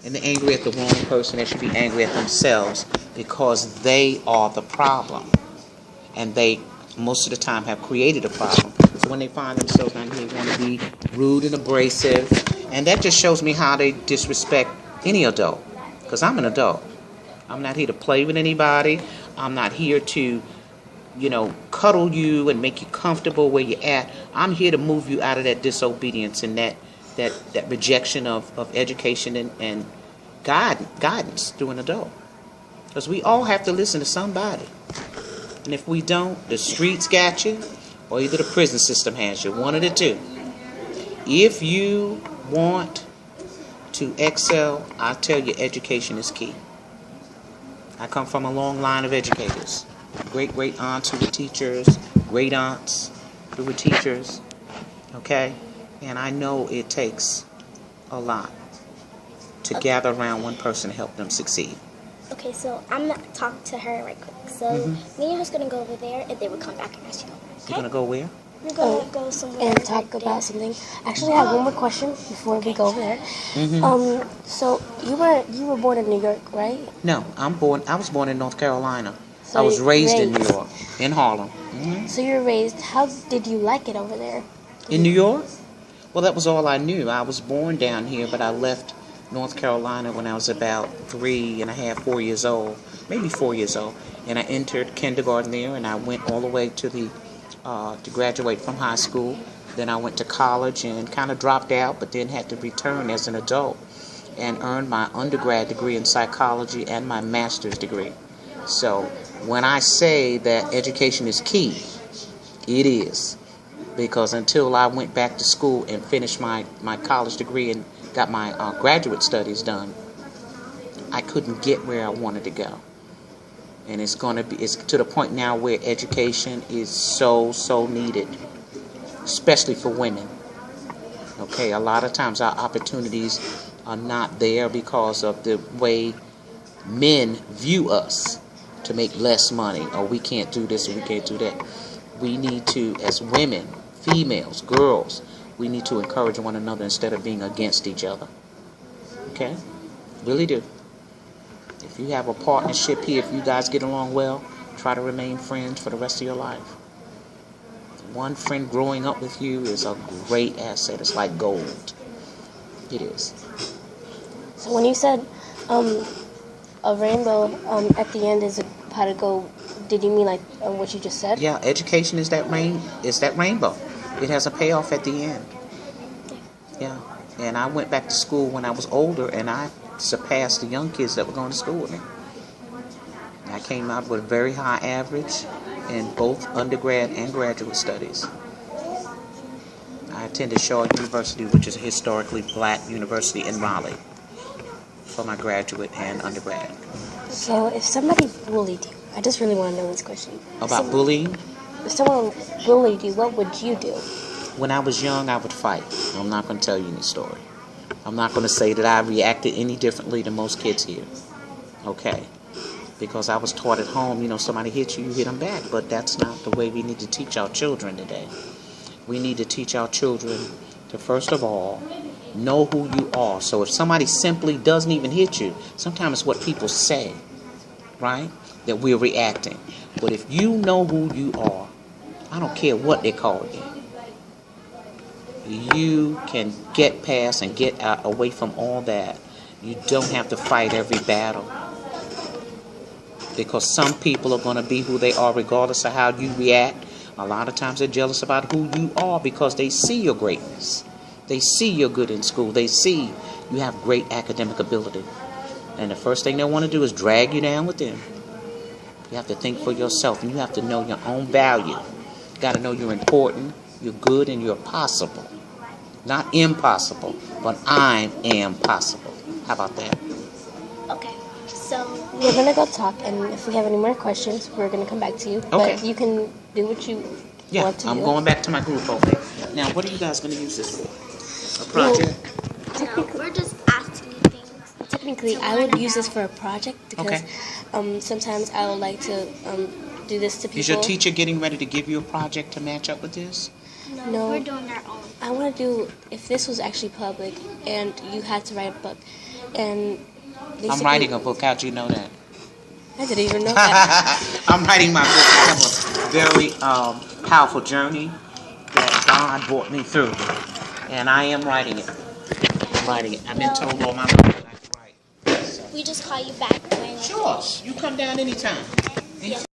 And they're angry at the wrong person. They should be angry at themselves because they are the problem. And they, most of the time, have created a problem. So when they find themselves down here, want to be rude and abrasive. And that just shows me how they disrespect any adult. Because I'm an adult. I'm not here to play with anybody. I'm not here to, cuddle you and make you comfortable where you're at. I'm here to move you out of that disobedience and that rejection of education and guidance through an adult. Because we all have to listen to somebody. And if we don't, the streets got you, or either the prison system has you. One of the two. If you want to excel, I tell you, education is key. I come from a long line of educators. Great aunts who were teachers, great aunts who were teachers. Okay? And I know it takes a lot to gather around one person to help them succeed. Okay, so I'm going to talk to her right quick. So me and you are going to go over there, and then we'll come back and ask you. Okay? You're going to go where? We're going to go somewhere. And talk about something. Actually, I have one more question before we go over there. So you were born in New York, right? No, I was born in North Carolina. So I was raised in New York, in Harlem. So you were raised, how did you like it over there? In New York? Well, that was all I knew. I was born down here, but I left North Carolina when I was about 4 years old, maybe 4 years old. And I entered kindergarten there, and I went all the way to graduate from high school. Then I went to college and kind of dropped out, but then had to return as an adult and earned my undergrad degree in psychology and my master's degree. So when I say that education is key, it is. Because until I went back to school and finished my college degree and got my graduate studies done, I couldn't get where I wanted to go. And it's to the point now where education is so needed, especially for women. Okay, a lot of times our opportunities are not there because of the way men view us, to make less money, or we can't do this or we can't do that. We need to, as women, females, girls, we need to encourage one another instead of being against each other. Okay? Really do. If you have a partnership here, if you guys get along well, try to remain friends for the rest of your life. One friend growing up with you is a great asset. It's like gold. It is. So when you said a rainbow at the end is a pot of gold, did you mean like what you just said? Yeah, education is that rainbow. It has a payoff at the end. Yeah. And I went back to school when I was older, and I surpassed the young kids that were going to school with me. I came out with a very high average in both undergrad and graduate studies. I attended Shaw University, which is a historically black university in Raleigh, for my graduate and undergrad. So if somebody bullied you, I just really want to know this question. About bullying? If someone bullied you, what would you do? When I was young, I would fight. I'm not going to tell you any story. I'm not going to say that I reacted any differently than most kids here. Okay? Because I was taught at home, somebody hits you, you hit them back. But that's not the way we need to teach our children today. We need to teach our children to, first of all, know who you are. So if somebody simply doesn't even hit you, sometimes it's what people say, right, that we're reacting. But if you know who you are, I don't care what they call you, you can get past and get away from all that. You don't have to fight every battle. Because some people are going to be who they are regardless of how you react. A lot of times they're jealous about who you are because they see your greatness. They see you're good in school. They see you have great academic ability. And the first thing they want to do is drag you down with them. You have to think for yourself, and you have to know your own value. You got to know you're important, you're good, and you're possible. Not impossible, but I am possible. How about that? Okay, so we're going to go talk, and if we have any more questions, we're going to come back to you. Okay. But you can do what you want to do. I'm going back to my group over there. Now, what are you guys going to use this for? A project? no, we're just asking you things. Technically, I would use this for a project because sometimes I would like to do this to people. Is your teacher getting ready to give you a project to match up with this? No, we're doing our own. I want to do, if this was actually public and you had to write a book, And basically, I'm writing a book. How'd you know that? I didn't even know that. I'm writing my book. I have a very powerful journey that God brought me through, and I am writing it. I'm writing it. I've been told all my life that I can write. So. We just call you back when. Sure, you come down anytime.